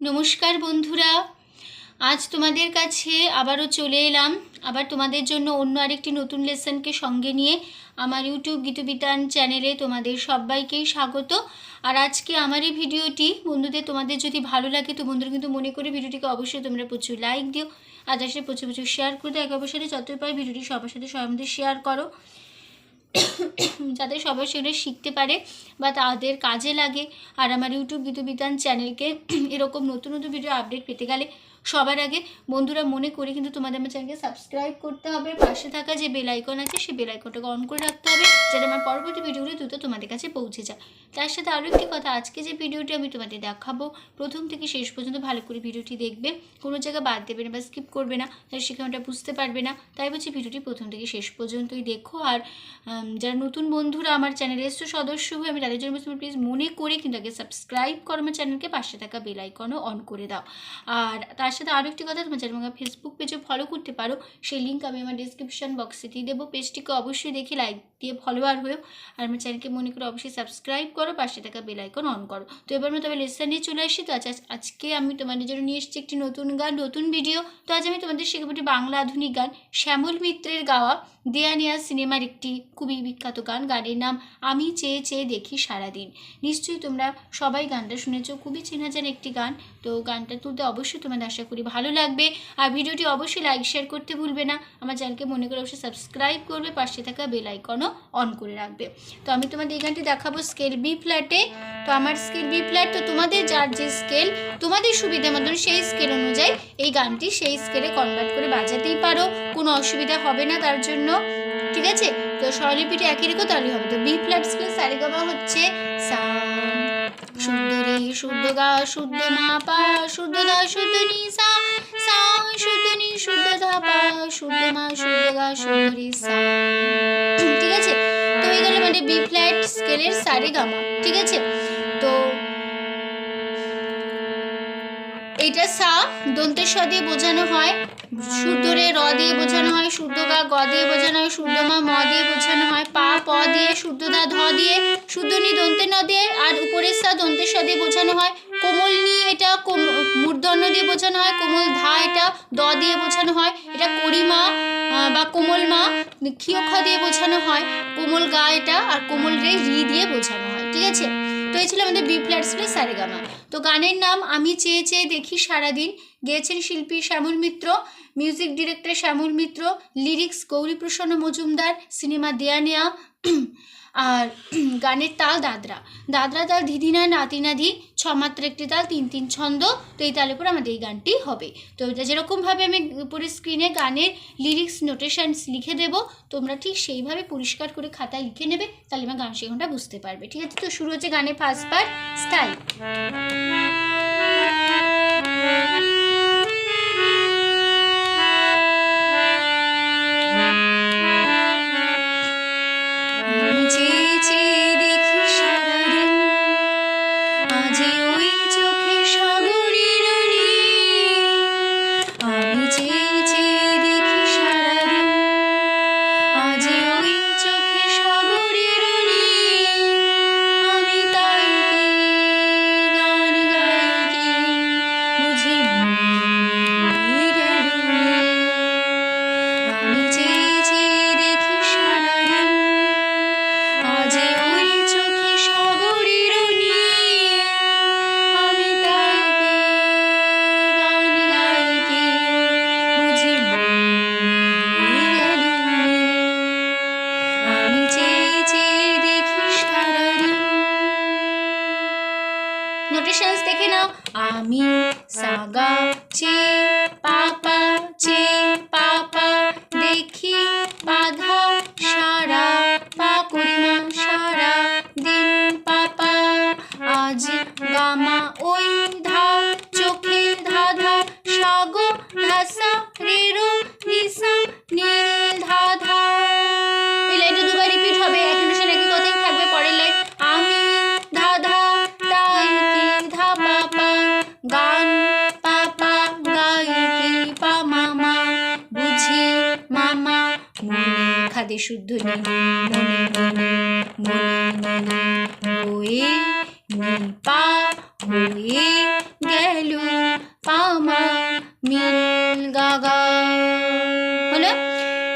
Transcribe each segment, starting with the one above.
नमस्कार बंधुरा आज तुम्हादेर काछे आबारो चले एलाम आबार तुम्हादेर जोन्नो अन्य आरेकटी नतून लेसन के संगे निये आमार यूट्यूब गीतबितान चैनेले तुम्हादेर सबाइकेई स्वागत। और आज के आमार एई भिडियोटी बंधुदेर तुम्हादेर जोदि भालो लागे तो बंधुरा किन्तु मने करे भिडियोटिके अवश्यई तोमरा प्रचुर लाइक दिओ और तार साथे प्रचुर प्रचुर शेयर करे दाओ। एके अपरेर साथे যতই পারো भिडियोटी सবার साथे সবার মধ্যে शेयर करो যাতে সবাই সেগুলো শিখতে পারে বা তাদের কাজে লাগে। আর আমার ইউটিউব গীতবিতান চ্যানেলকে এরকম নতুন নতুন ভিডিও আপডেট পেতে গেলে সবার আগে বন্ধুরা মনে করে কিন্তু তোমাদের আমার চ্যানেলকে সাবস্ক্রাইব করতে হবে, পাশে থাকা যে বেল আইকন আছে সেই বেল আইকনটাকে অন করে রাখতে হবে যাতে আমার পরবর্তী ভিডিওগুলো দ্রুত তোমাদের কাছে পৌঁছে যায়। তার সাথে আরও একটি কথা, আজকে যে ভিডিওটি আমি তোমাদের দেখাবো প্রথম থেকে শেষ পর্যন্ত ভালো করে ভিডিওটি দেখবে, কোনো জায়গা বাদ দেবে না বা স্কিপ করবে না, তাহলে সেখানটা বুঝতে পারবে না। তাই বলছি ভিডিওটি প্রথম থেকে শেষ পর্যন্তই দেখো। আর যারা নতুন বন্ধুরা আমার চ্যানেলের সদস্য হয়ে আমি তাদের জন্য প্লিজ মনে করে কিন্তু আগে সাবস্ক্রাইব করো আমার চ্যানেলকে, পাশে থাকা বেল আইকনও অন করে দাও। আর তার সাথে আরও একটি কথা, তোমার চ্যানেল ফেসবুক পেজে ফলো করতে পারো, সেই লিঙ্ক আমি আমার ডিসক্রিপশন বক্সে দিয়ে দেবো। পেজটিকে অবশ্যই দেখে লাইক দিয়ে ফলোয়ার হয়েও আর আমার চ্যানেলকে মনে করে অবশ্যই সাবস্ক্রাইব করো, পাশে থাকা বেল আইকন অন করো। তো এবার আমি তবে লেসন নিয়ে চলে আসি। তো আজকে আমি তোমাদের জন্য নিয়ে এসেছি একটি নতুন গান, নতুন ভিডিও। তো আজ আমি তোমাদের শেখাবো একটি বাংলা আধুনিক গান, শ্যামল মিত্রের গাওয়া দেয়ানিয়া সিনেমার একটি খুবই বিখ্যাত গান। গানের নাম আমি চেয়ে চেয়ে দেখি সারাদিন। নিশ্চয়ই তোমরা সবাই গানটা শুনেছো, খুবই চেনা জানা একটি গান। তো গানটা তুলতে অবশ্যই তোমাদের আশা করি ভালো লাগবে। আর ভিডিওটি অবশ্যই লাইক শেয়ার করতে ভুলবে না, আমার চ্যানেলকে মনে করে অবশ্যই সাবস্ক্রাইব করবে, পাশে থাকা বেল আইকনও অন করে রাখবে। তো আমি তোমাদের এই গানটি দেখাবো স্কেল বি ফ্ল্যাটে। তো আমার স্কেল বি ফ্ল্যাট, তো তোমাদের যার যে স্কেল তোমাদের সুবিধা মতন সেই স্কেল অনুযায়ী এই গানটি সেই স্কেলে কনভার্ট করে বাজাতেই পারো, কোনো অসুবিধা হবে না তার জন্য, ঠিক আছে। তো স্বরলিপিটি একই রেখো তাহলে হবে। তো বি ফ্ল্যাট স্কেল সারেগামা হচ্ছে সা শুদ্ধ রে শুদ্ধ গা শুদ্ধ মা পা শুদ্ধ ধা শুদ্ধ নি সা সা শুদ্ধ নি শুদ্ধ ধা পা শুদ্ধ মা শুদ্ধ গা শুদ্ধ রে সা, ঠিক আছে। তো এই গেল মানে বি ফ্ল্যাট স্কেলের সারেগামা, ঠিক আছে। তো এইটা সা দন্তের স দিয়ে বোঝানো হয়, শুদ্ধ রে র দিয়ে বোঝানো হয়, শুদ্ধ গা গ দিয়ে বোঝানো হয়, শুদ্ধ মা ম দিয়ে বোঝানো হয়, পা প দিয়ে, শুদ্ধ দা ধ দিয়ে, শুদ্ধ নি দন্তের ন দিয়ে, আর উপরের সা দন্তের স দিয়ে বোঝানো হয়। কোমল নি এটা মূর্ধন্য দিয়ে বোঝানো হয়, কোমল ধা এটা দ দিয়ে বোঝানো হয়, এটা করিমা বা কোমল মা ক্ষীয় খ দিয়ে বোঝানো হয়, কোমল গা এটা আর কোমল রে রি দিয়ে বোঝানো হয়, ঠিক আছে। তো এই ছিল আমাদের বি ফ্ল্যাট স্কেলের সারেগামা। তো গানের নাম আমি চেয়ে চেয়ে দেখি সারাদিন, গেয়েছেন শিল্পী Shyamal Mitra, music director Shyamal Mitra, lyrics গৌরীপ্রসন্ন Majumdar, cinema দেয়ানিয়া। আর গানের তাল দাদরা, দাদরা তাল ধিধিনা নাতিনাধি, ছমাত্রা একটি তাল, 3-3 ছন্দ। তো এই তালের উপর আমাদের এই গানটি হবে। তো যেরকমভাবে আমি উপরে স্ক্রিনে গানের লিরিক্স নোটেশনস লিখে দেব, তোমরা ঠিক সেইভাবে পরিষ্কার করে খাতায় লিখে নেবে, তাহলে আমার গান শেখানোটা বুঝতে পারবে, ঠিক আছে। তো শুরু হচ্ছে গানের ফার্স্ট পার্ট, স্টাইল। নোটেশনস দেখে নাও। আমি সাগা চে পাপা চে পাপা দেখি পাধা সারা পা করিমা সারা দিন পাপা আজ গামা ওই ধা চোখে ধা ধা সাগো ধাসা রেরো নিসা নীল ধা ধা। এই লাইনটা দুবার রিপিট হবে, এক নোটেশন একই কথাই থাকবে। পরের লাইন আমি ধা ধা তাই কি ধা পাপা গান পাপা গাই কি পা মামা বুঝি মামা মনে খাদে শুদ্ধ নি মনে মনে মনে মনে হয়ে নি পা হয়ে গেল মিল গা গা হলো।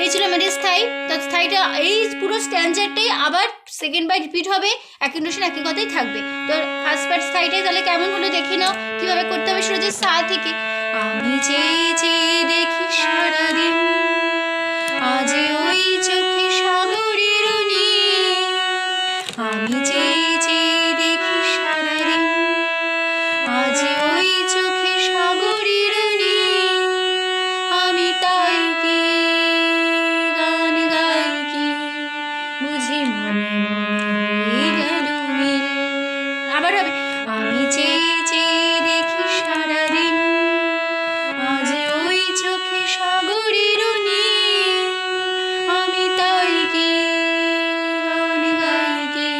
এই ছিল আমাদের স্থায়ী। তো স্থায়ীটা এই পুরো স্ট্যান্ডার্ডটাই আবার সেকেন্ড বার রিপিট হবে, একই নোশন একই কথাই থাকবে। তো ফার্স্ট পার্ট স্থায়ীটাই তাহলে কেমন হলো দেখে নাও কীভাবে করতে হবে। সেটা হচ্ছে সা থেকে আমি চেয়ে চেয়ে দেখি সারাদিন আজ ওই চোখে সাগরের নীল, আমি চেয়ে চেয়ে দেখি সারাদিন আজ ওই চোখে সাগরের নীল, আমি তাই কি গান গাই কি বুঝি মনে মনে গেল মিল। আবার হবে আমি চেয়ে চেয়ে দেখি সারাদিন আজ ওই চোখে সাগরের নীল, আমি তাই কি গান গাই কি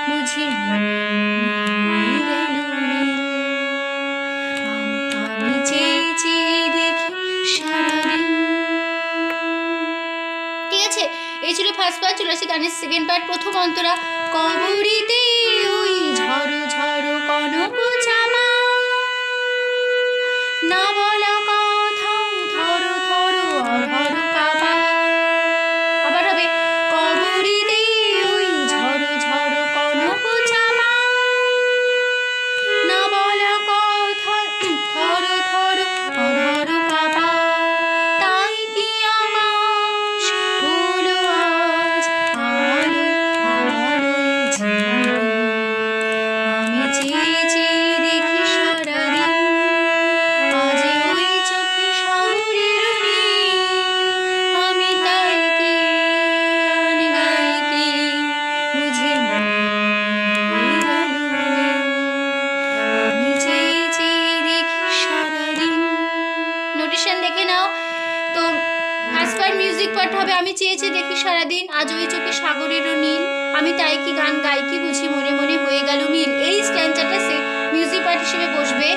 বুঝি মনে মনে গেল মিল, আমি চেয়ে চেয়ে দেখি সারাদিন। ঠিক আছে, এই ছিল ফার্স্ট পার্ট। চলে আসি গানের সেকেন্ড পার্ট। প্রথম অন্তরা কবরীতে ওই ঝড়ো ঝড়ো কনক চাপা, না বলা কথা ধরো ধরো অধরো কাপা। আবার হবে কবরীতে ওই ঝড়ো ঝড়ো কনক চাপা, না বলা কথা ধরো ধরো অধরো কাপা, তাই কি আকাশ হলো আজ আলোয় আলোয় ঝিলিক, আমি চেয়ে চেয়ে দেখি সারাদিন আজ ওই চোখে সাগরের নীল, আমি তাই কি গান গাই কি বুঝি মনে গেল মিল, আমি চেয়ে চেয়ে দেখি সারাদিন। নোটেশন দেখে নাও। তো ফার্স্ট পার্ট মিউজিক পার্ট হবে আমি চেয়ে চেয়ে দেখি সারাদিন আজ ওই চোখে সাগরের নীল, আমি তাই কি গান গাই কি বুঝি মনে মনে হয়ে গেল মিল। এই স্ট্যান্ডারটা সে মিউজিক পার্ট হিসেবে বসবে।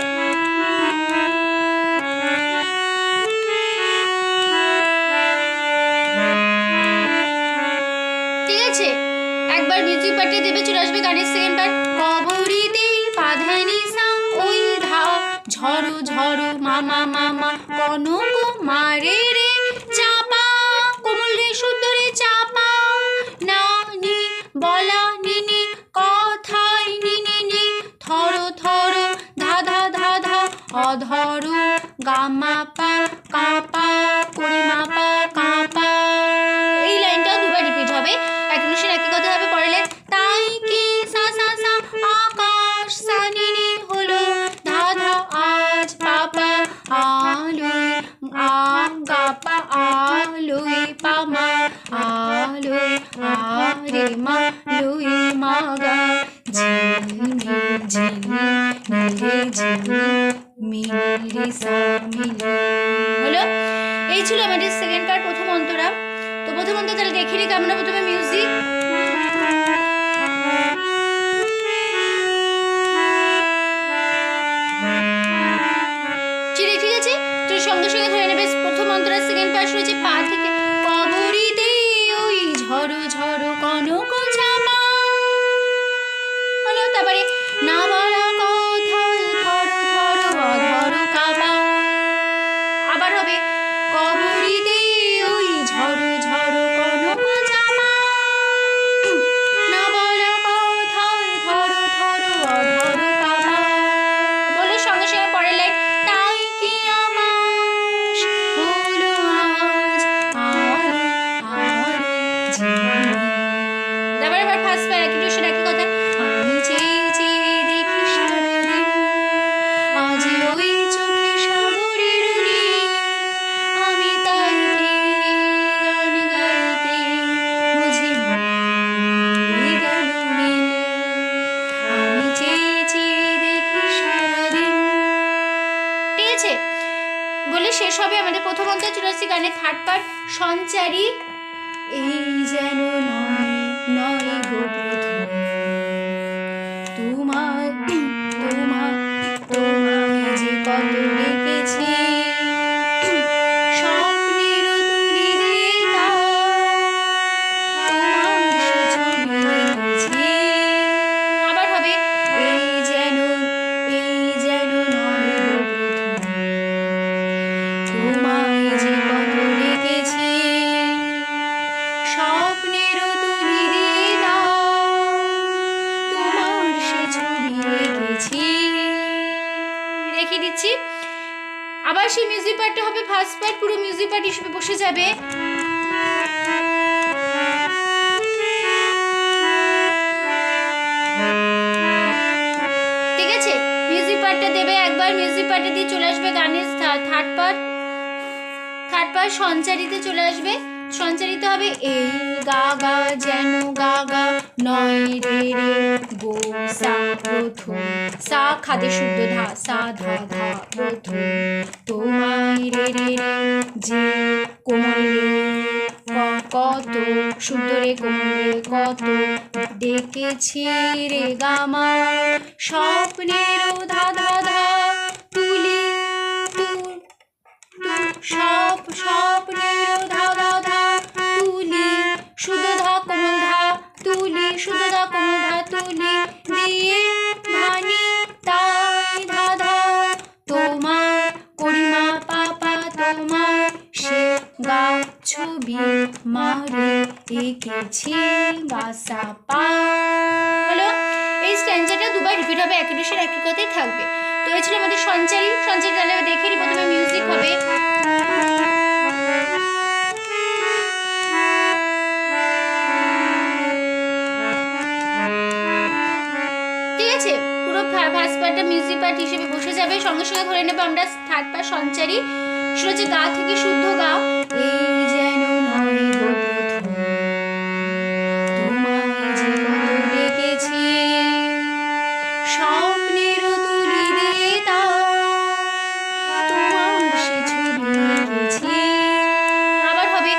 ঠিক আছে, একবার মিউজিক পার্টে দেবে, চলে আসবে গানের সেকেন্ড পার্ট। কবরীতে পাধানি সা ওই ধা ঝড়ো ঝড়ো মামা মামা কনক মারে রে চাপা, কোমল রে শুদ্ধ রে চাপা, না নি বলা নিনি কথাই নিনি নি, থরো থরো ধা ধা ধা ধা অধরো গামা পা কাপা পরিমাপা কাপা। এই লাইনটাও দুবার রিপিট হবে, এক নোশন একই কথা হবে। পরের লাইন তাই কি সা সা সা আকাশ সানিনি হলো ধা ধা আজ পাপা আলোয় আ গাপা আলোয় পামা আলোয় আরে মা লুই মাগা ঝিলমিল ঝিলমিল ঝিলমিল মিলি সা মিলি হলো। এই ছিল আমাদের সেকেন্ড পার্ট প্রথম অন্তরা। তো প্রথম অন্তরা তাহলে দেখে নিই কেমন। প্রথমে মিউজিক চিরে, ঠিক আছে। তো সঙ্গে সঙ্গে ধরে নেবে প্রথম অন্তরা সেকেন্ড পার্ট রয়েছে পা থেকে কবরীতে ওই ঝড়ো ঝড়ো কনক চাপা হলো। তারপরে না বলা কথা ধরো ধরো অধরো কাপা। আবার হবে কবরীতে ওই ঝড়ো ঝড়ো কনক চাপা, না বলা কথা ধরো ধরো অধরো কাপা। বলো সঙ্গে সঙ্গে পরের লাইন তাই কি আকাশ হলো আজ আলোয় আলোয় ঝিলিক। তারপরে আবার ফার্স্ট পার্ট একই টিউশন একই কথা আমি চেয়ে চেয়ে দেখি সারাদিন আজ ওই চোখে সাগরের নীল, আমি তাই কি গান গাই কি বুঝি মনে গেল মিল, আমি চেয়ে চেয়ে দেখি সারাদিন। ঠিক আছে, বলে শেষ হবে আমাদের প্রথম অন্তরা। চলে আসছি গানের থার্ড পার্ট সঞ্চারী। এই যেন নয় নয় গো প্রথম তোমায় তোমায় তোমায় যে কত ডেকেছি স্বপ্নের তুলিরে দাও, তোমার সে ছবি এঁকেছি। আবার হবে এই যেন নয় গো প্রথম দেখিয়ে দিচ্ছি। আবার সেই মিউজিক পার্টটা হবে ফার্স্ট পার্ট, পুরো মিউজিক পার্ট হিসেবে বসে যাবে। ঠিক আছে, মিউজিক পার্টটা দেবে একবার, মিউজিক পার্টে দিয়ে চলে আসবে গানের থার্ড পার্ট সঞ্চারিতে চলে আসবে। সঞ্চারিত হবে এই গা গা যেন গা গা নয় রে রে গো সা প্রথম সা খাদে শুদ্ধ ধা সা ধা ধা প্রথম তোমায় রে রে রে যে কোমল রে কত শুদ্ধ রে কোমল রে কত ডেকেছি রে গামা স্বপ্নের ধা ধা ধা তুলি স্বপ্নের ধা ধা ধা তুলি শুদ্ধ ধা কোমল ধা তুলি শুদ্ধ ধা কোমল ধা তুলি দিয়ে ধানি তাই ধা ধা তোমার করিমা পাপা তোমার সে গা ছবি মারে এঁকেছি গাসা পা। হলো, এই স্ট্যান্ডারটা দুবার রিপিট হবে, একই দেশের একই কথাই থাকবে। তো এই ছিল আমাদের সঞ্চারী তাহলে দেখে নিই। প্রথমে মিউজিক হবে, ঠিক আছে, পুরো ফার্স্ট পার্টটা মিউজিক পার্ট হিসেবে বসে যাবে। সঙ্গে সঙ্গে ধরে নেবো আমরা থার্ড পার্ট সঞ্চারী। শুরু হচ্ছে গা থেকে শুদ্ধ গা, এই যেন নয় গো প্রথম তোমায় যে কত ডেকেছি স্বপ্নের তুলি দিয়ে তা তোমার সে ছবি এঁকেছি। আবার হবে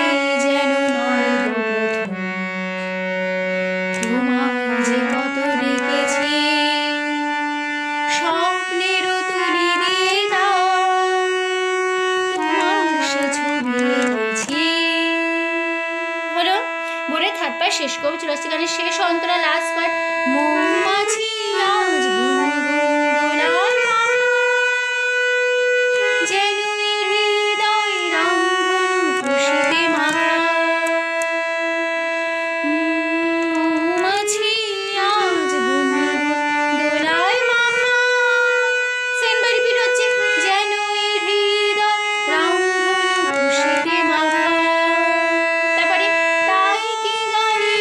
এই যেন নয় গো প্রথম তোমায় যে কত ডেকেছি স্বপ্নের তুলি দিয়ে তা তোমার সে ছবি এঁকেছি। হলো, বলে থার্ড পার্ট শেষ করবো। চলে আসছে গানের শেষ অন্তরা লাস্ট পার্ট। মৌমাছি আজ গুনগুন যেন হৃদয় রামধনু খুশিতে মাখা মৌমাছি আজ গুনগুন দোলায় মাখা। সেনবার রিপিট হচ্ছে যেন হৃদয় রামধনু খুশিতে মাখা। তারপরে তাই কি গানে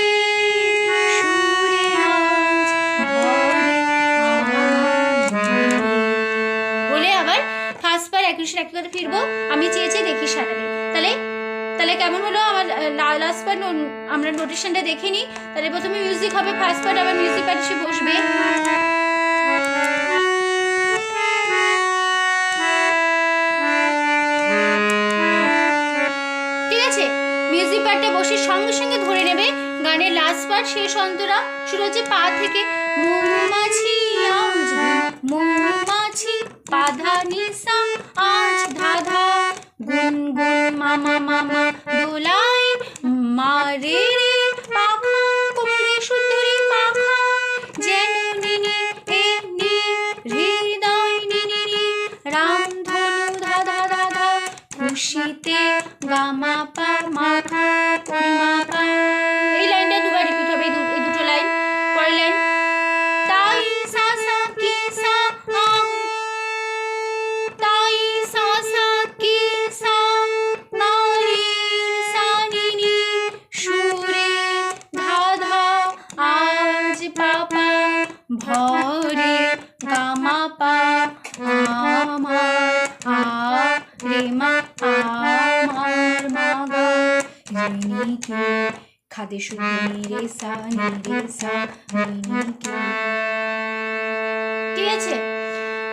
সুরে আজ ভরে বলে আবার ফার্স্ট পার একই কথা ফিরবো। আমি চেয়েছি দেখি সারালে। তাহলে কেমন হলো আমার লাস্ট পার্ট? আমরা নোটেশনটা দেখে নিই। তাহলে প্রথমে মিউজিক হবে ফার্স্ট পার্ট, আবার মিউজিক পার্ট এসে বসবে। ঠিক আছে, মিউজিক পার্টটা বসে সঙ্গে সঙ্গে ধরে নেবে গানের লাস্ট পার্ট শেষ অন্তরা। শুরু হচ্ছে পা থেকে মৌমাছি আজ মৌমাছি পাধা নিসা আজ ধাধা গুনগুন মামা মামা দোলাই মারে রে পাখা কোমরে সুন্দরী পাখা যেন নিনি এ নি হৃদয় নিনি নি রামধনু ধাধা ধাধা খুশিতে গামা পা মাথা মা পা। এই লাইনটা দুবার রিপিট হবে, এই দুটো লাইন। পরের লাইন তাই সা সা কি সা তাই সা সা কি সা নারী সা নিনি সুরে ধাধা আজ পাপা ভরে গামা পা আমার আ রে মা আমার মাগা রিনিকে খাদে শুদ্ধ রে সা রিনিকে। ঠিক আছে,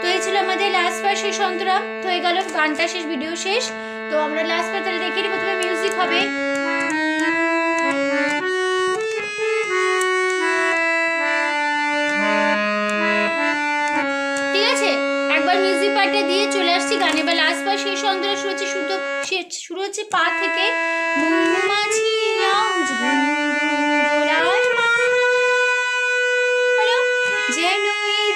তো এই ছিল আমাদের লাস্ট পার্ট শেষ অন্তরা। তো হয়ে গেল গানটা শেষ, ভিডিও শেষ। তো আমরা লাস্ট পার্ট তাহলে দেখে নিই। প্রথমে মিউজিক হবে, ঠিক আছে, একবার মিউজিক পার্টটা দিয়ে চলে আসছি গানে। বা লাস্ট পার্ট শেষ অন্তরা শুরু হচ্ছে পা থেকে মৌমাছি আজ গুনগুন হলো যেন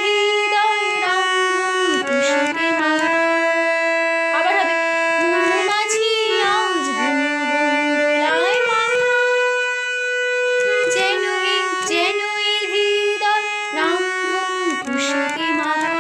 হৃদয় রামধনু খুশিতে মাখা। আবার হবে মৌমাছি আজ গুনগুন মাখা যেন হৃদয় রামধনু খুশিতে মাখা।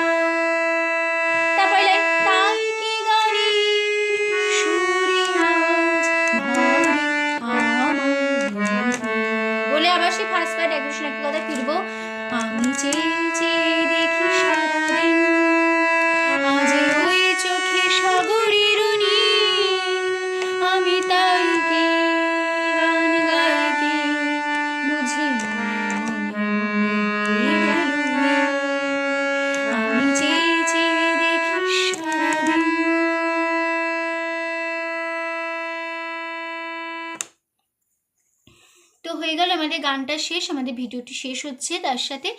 আমাদের গানটা শেষ, আমাদের ভিডিওটি শেষ হচ্ছে তার সাথে।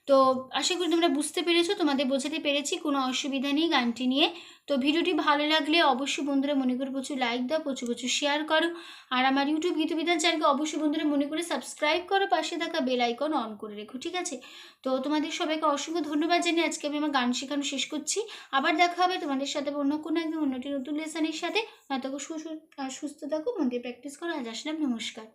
তো আশা করি তোমরা বুঝতে পেরেছো, তোমাদের বোঝাতে পেরেছি, কোনো অসুবিধা নেই গানটি নিয়ে। তো ভিডিওটি ভালো লাগলে অবশ্যই বন্ধুরা মনে করে প্রচুর লাইক দাও, প্রচুর প্রচুর শেয়ার করো। আর আমার ইউটিউব গীতবিতান চ্যানেলকে অবশ্যই বন্ধুরা মনে করে সাবস্ক্রাইব করো, পাশে থাকা বেল আইকন অন করে রেখো, ঠিক আছে? তো তোমাদের সবাইকে অসংখ্য ধন্যবাদ জানিয়ে আজকে আমি আমার গান শেখানো শেষ করছি। আবার দেখা হবে তোমাদের সাথে অন্য কোনো একদিন অন্যটি নতুন লেসনের সাথে। ততক্ষণ সুস্থ থাকো, মন দিয়ে প্র্যাকটিস করো। আজ আসলাম, নমস্কার।